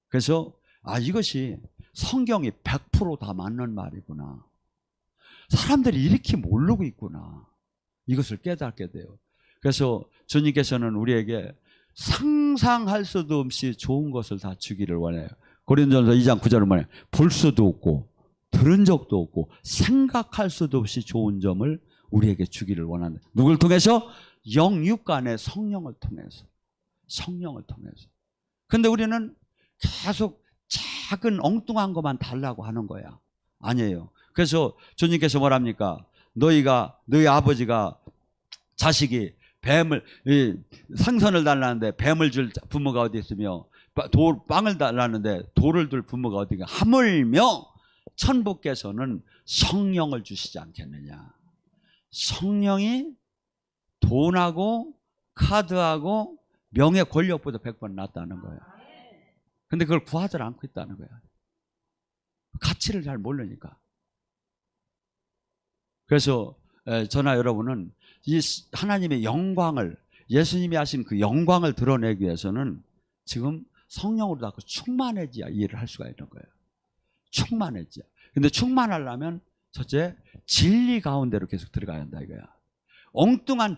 그래서 이것이 성경이 100% 다 맞는 말이구나. 사람들이 이렇게 모르고 있구나. 이것을 깨닫게 돼요. 그래서 주님께서는 우리에게 상상할 수도 없이 좋은 것을 다 주기를 원해요. 고린도전서 2장 9절을 말해요. 볼 수도 없고 들은 적도 없고 생각할 수도 없이 좋은 점을 우리에게 주기를 원한다. 누굴 통해서? 영육간의 성령을 통해서. 성령을 통해서. 근데 우리는 계속 작은 엉뚱한 것만 달라고 하는 거야. 아니에요. 그래서 주님께서 뭐랍니까? 너희 아버지가 자식이 생선을 달라는데 뱀을 줄 부모가 어디 있으며, 빵을 달라는데 돌을 줄 부모가 어디 있냐. 하물며 천부께서는 성령을 주시지 않겠느냐. 성령이 돈하고 카드하고 명예 권력보다 100번 낫다는 거예요. 근데 그걸 구하지 않고 있다는 거예요. 가치를 잘 모르니까. 그래서 저나 여러분은 이 하나님의 영광을, 예수님이 하신 그 영광을 드러내기 위해서는 지금 성령으로 닫고 충만해져야 일을 할 수가 있는 거예요. 충만해져야. 근데 충만하려면 첫째, 진리 가운데로 계속 들어가야 한다 이거야. 엉뚱한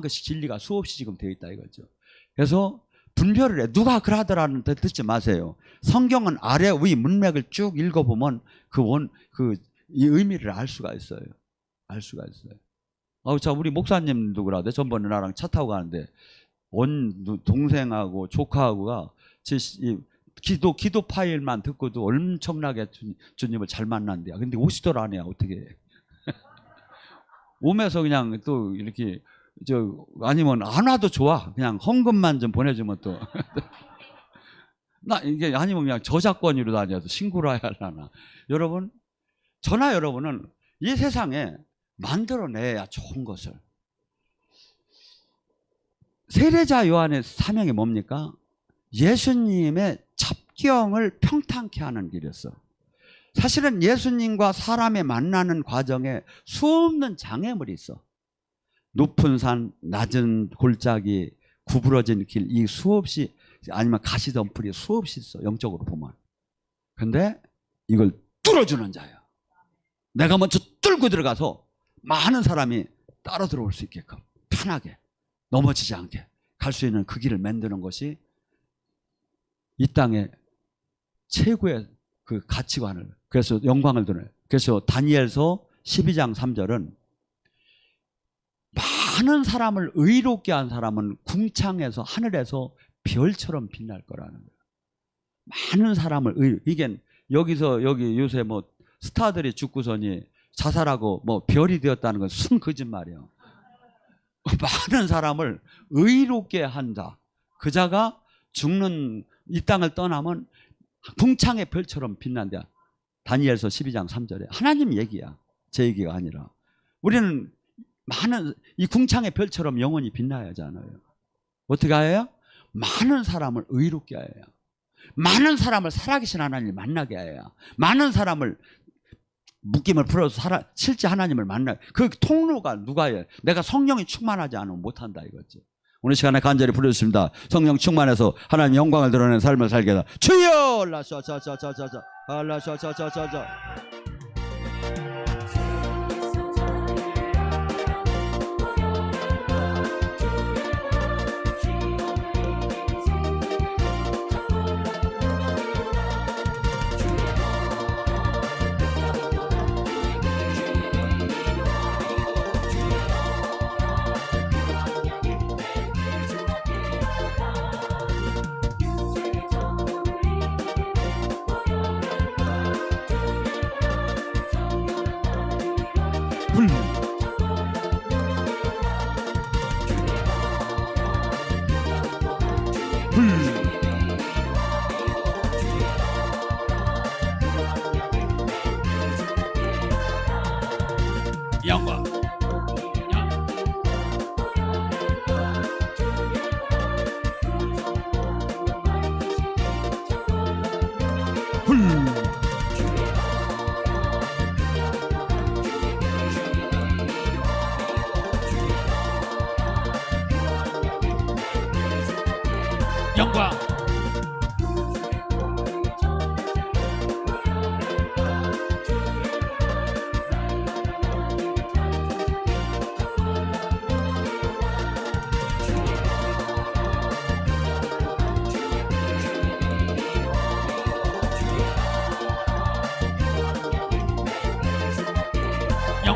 것이 진리가 수없이 지금 되어 있다 이거죠. 그래서 분별을 해. 누가 그러더라는 데 듣지 마세요. 성경은 아래 위 문맥을 쭉 읽어보면 이 의미를 알 수가 있어요. 알 수가 있어요. 자, 우리 목사님도 그러대. 전번에 나랑 차 타고 가는데 동생하고 조카하고가 기도 파일만 듣고도 엄청나게 주님을 잘 만난대요. 근데 오시더라 안 해요. 어떻게 해. 오면서 그냥 또 이렇게 아니면 안 와도 좋아. 그냥 헌금만 좀 보내주면 또 이게 아니면 그냥 저작권으로 다녀도 신고를 해야 하려나. 여러분, 저나 여러분은 이 세상에 만들어내야 좋은 것을. 세례자 요한의 사명이 뭡니까? 예수님의 첩경을 평탄케 하는 길이었어. 사실은 예수님과 사람의 만나는 과정에 수없는 장애물이 있어. 높은 산, 낮은 골짜기, 구부러진 길, 이 수없이, 아니면 가시덤불이 수없이 있어. 영적으로 보면. 근데 이걸 뚫어주는 자예요. 내가 먼저 뚫고 들어가서 많은 사람이 따라 들어올 수 있게끔 편하게 넘어지지 않게 갈 수 있는 그 길을 만드는 것이 이 땅의 최고의 그 가치관을, 그래서 영광을 드러내요. 그래서 다니엘서 12장 3절은 많은 사람을 의롭게 한 사람은 궁창에서 하늘에서 별처럼 빛날 거라는 거예요. 많은 사람을 이게 여기서 여기 요새 뭐 스타들이 죽고서니 자살하고 뭐 별이 되었다는 건 순 거짓말이에요. 많은 사람을 의롭게 한다. 그자가 죽는 이 땅을 떠나면 궁창의 별처럼 빛난다. 다니엘서 12장 3절에 하나님 얘기야. 제 얘기가 아니라. 우리는 많은 이 궁창의 별처럼 영원히 빛나야 하잖아요. 어떻게 해야? 많은 사람을 의롭게 해야 해요. 많은 사람을 살아계신 하나님을 만나게 해야. 많은 사람을 묶임을 풀어서 실제 하나님을 만나요. 그 통로가 누가예요? 내가 성령이 충만하지 않으면 못한다 이거지. 오늘 시간에 간절히 부르셨습니다. 성령 충만해서 하나님 영광을 드러내는 삶을 살게 해다. 주여! 라샤샤샤샤샤 라샤샤샤샤샤. 영광. 영광.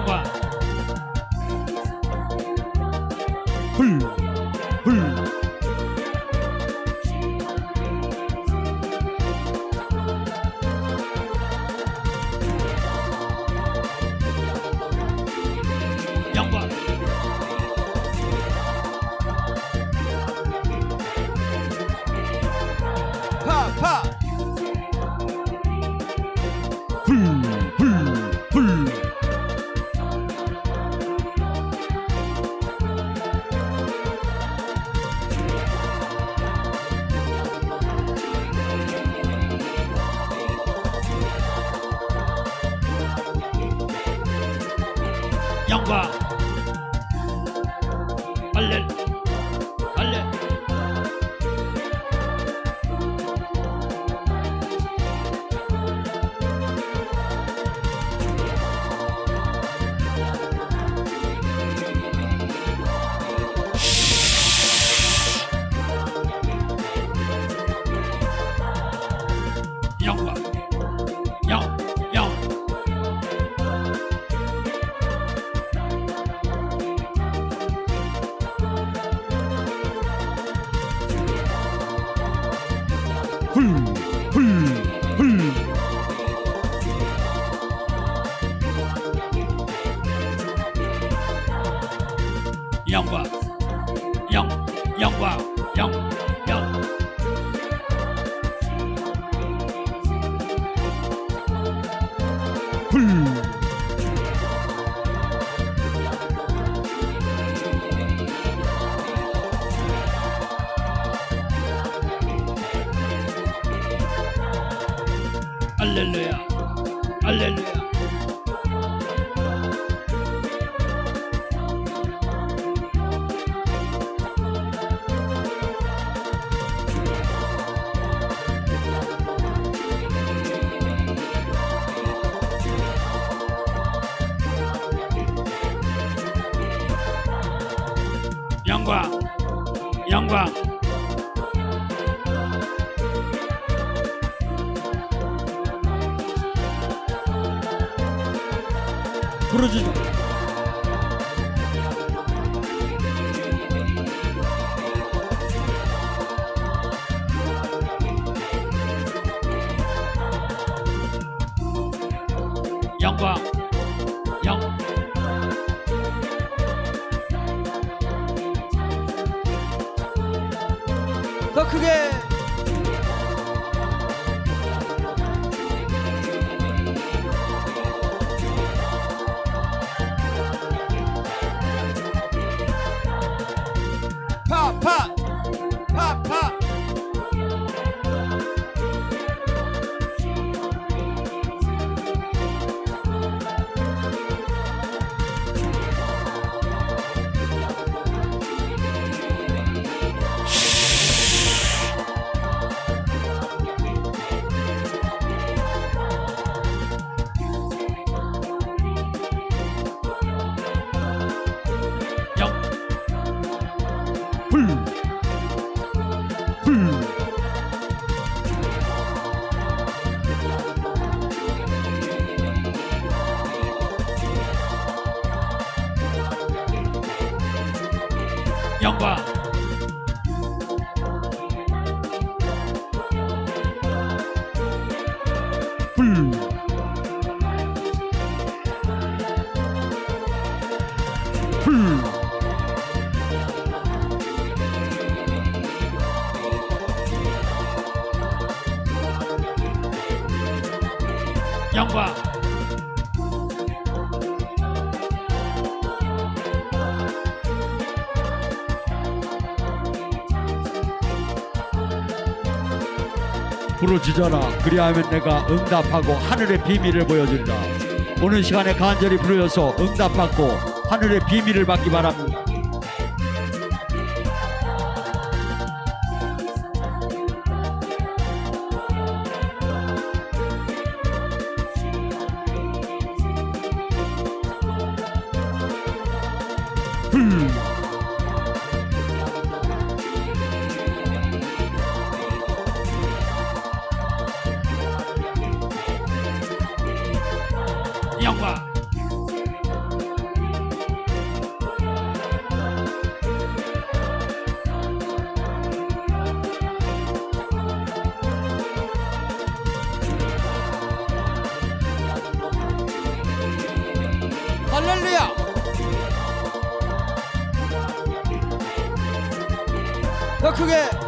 영광. 영광. 파. 영광. 할렐. 영광. 영. 영광. 영광. 할렐루야. 영광 영광 부르짖어 영광 영 더 크게 파파 파파 영광 불 불 영광 부르짖어라. 그리하면 내가 응답하고 하늘의 비밀을 보여준다. 오늘 시간에 간절히 부르셔서 응답받고 하늘의 비밀을 받기 바랍니다. 영광 할렐루야 더 크게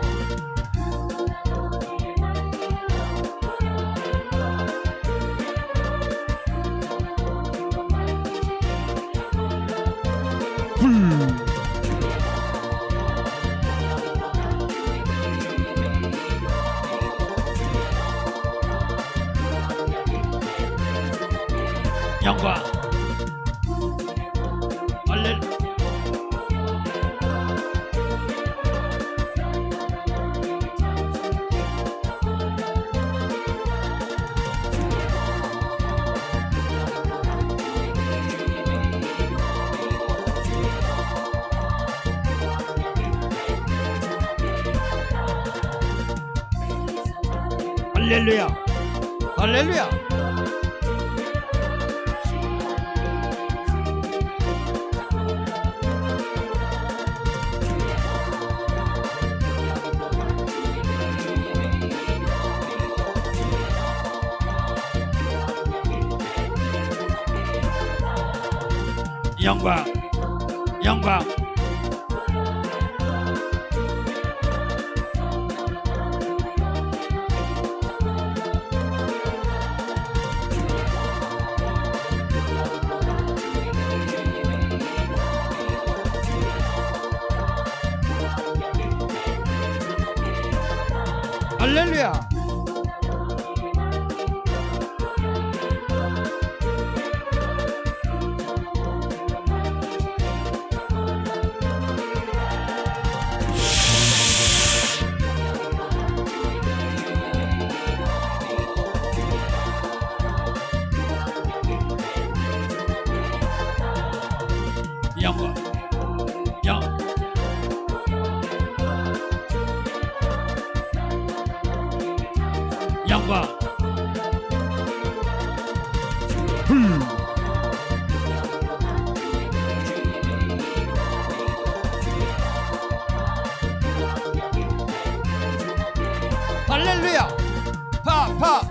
영광 할렐 할렐루야 할렐루야 영광 영광 할렐루야 영광 영 영광 불 할렐루야 파파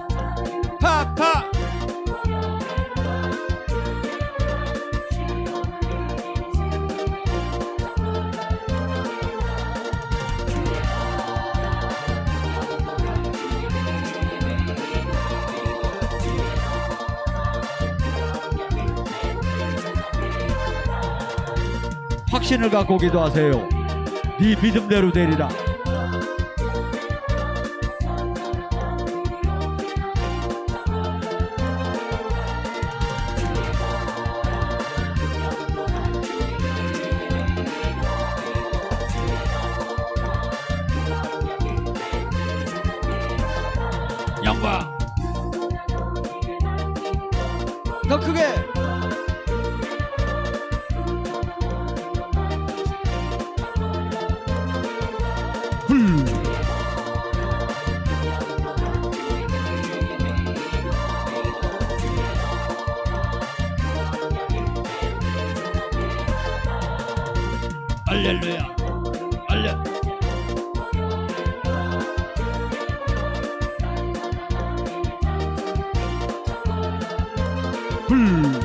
확신을 갖고 기도하세요. 네 믿음대로 되리라. 영광 더 크게 불 할렐루야 할렐 불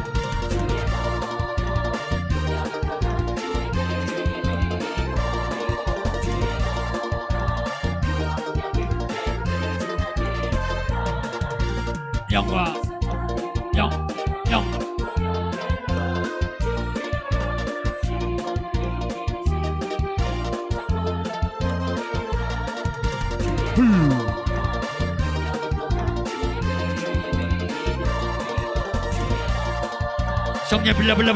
영광 영 불 성령 불러 불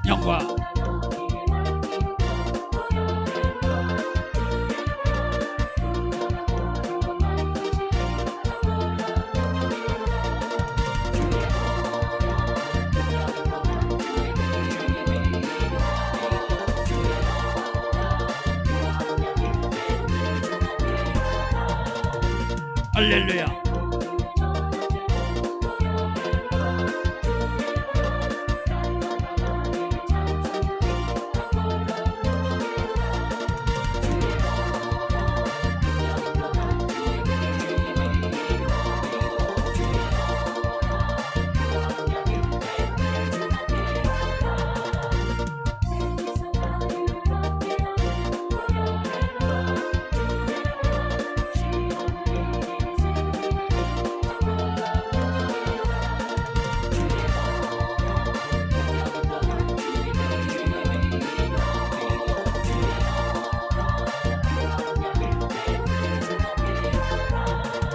영광 할렐루야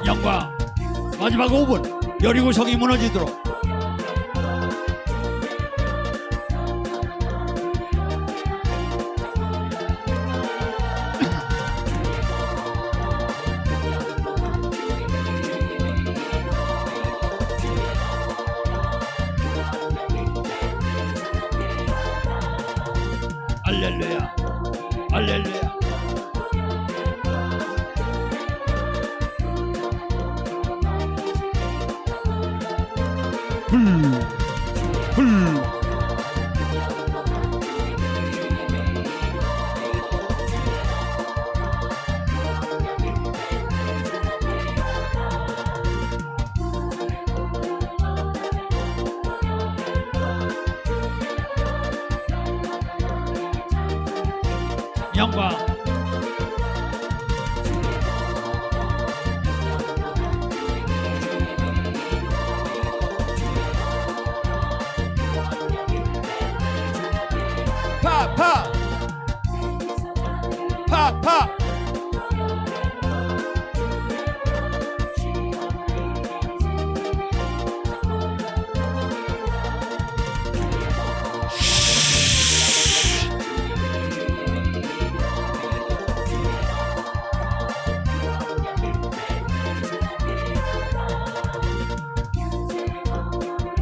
영광 마지막 5분 여리고성이 무너지도록 할렐루야 할렐루야 불 영광 파파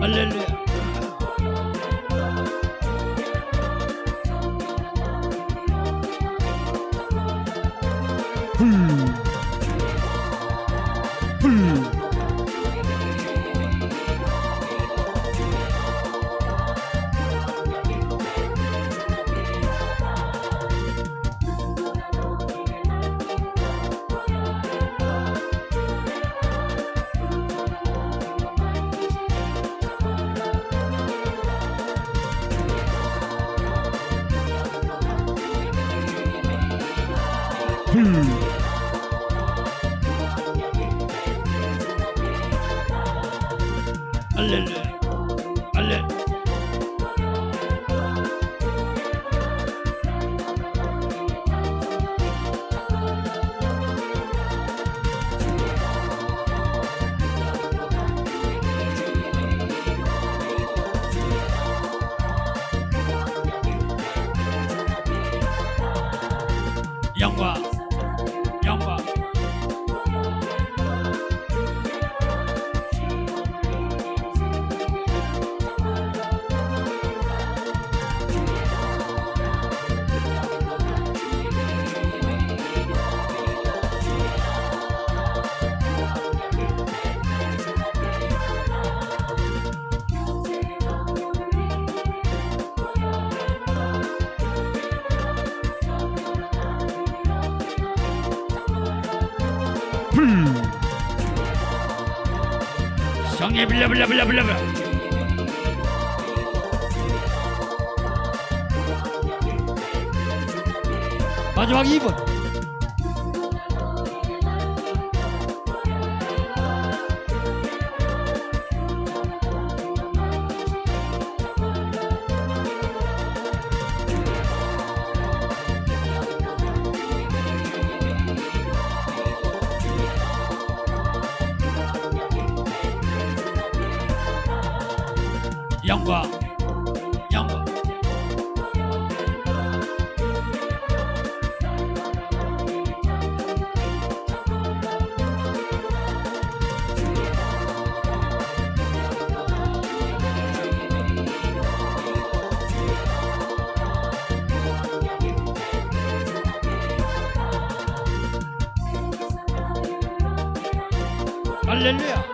할렐루야. 불. 할렐루야. 할렐루야. 영광, 영광. 성령 빌려빌려 마지막 2번. 영광, 영광. 할렐루야.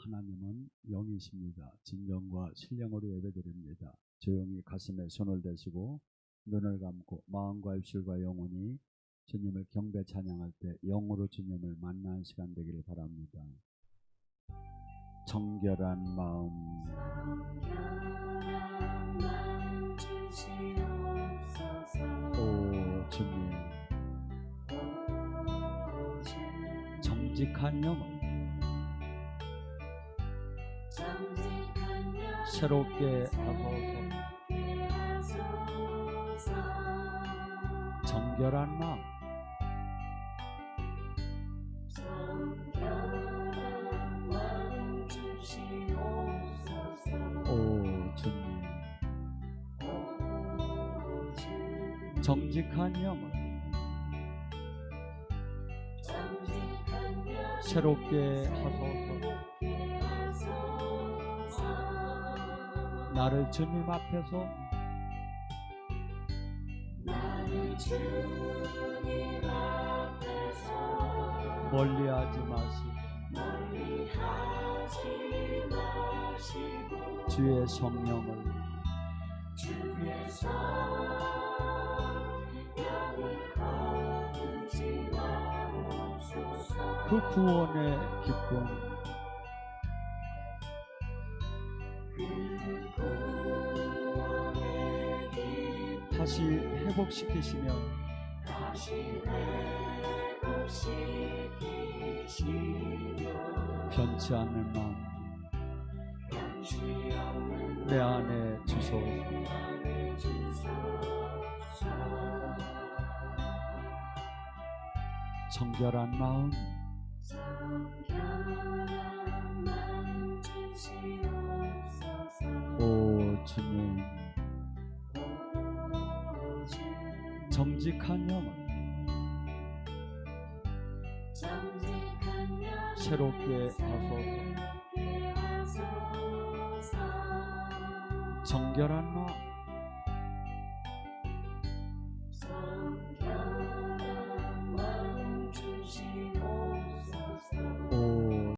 하나님은 영이십니다. 진정과 신령으로 예배드립니다. 조용히 가슴에 손을 대시고 눈을 감고 마음과 입술과 영혼이 주님을 경배 찬양할 때 영으로 주님을 만나는 시간 되기를 바랍니다. 정결한 마음 주시옵소서. 오 주님 정직한 영을 정직한 영을 새롭게 하소서. 정결한 마음 정결한 마음 주시옵소서. 오 주님 오 주님 정직한 영을 정직한 영을 새롭게 하소서. 나를 주님 앞에서 나를 주님 앞에서 멀리하지 마시고 멀리하지 마시고 주의 성령을 주의 성령을 거두지 마옵소서. 그 구원의 기쁨 그 구원의 기쁨 다시 회복시키시며 다시 회복시키시며 변치 않는 마음 변치 않는 내 안에 주소서. 안에 주소서. 정결한 마음 정결한 마음 주시옵소서. 오 주님 오 주님 정직한 영을 정직한 영을 새롭게 하소서. 새롭게 하소서. 정결한 마음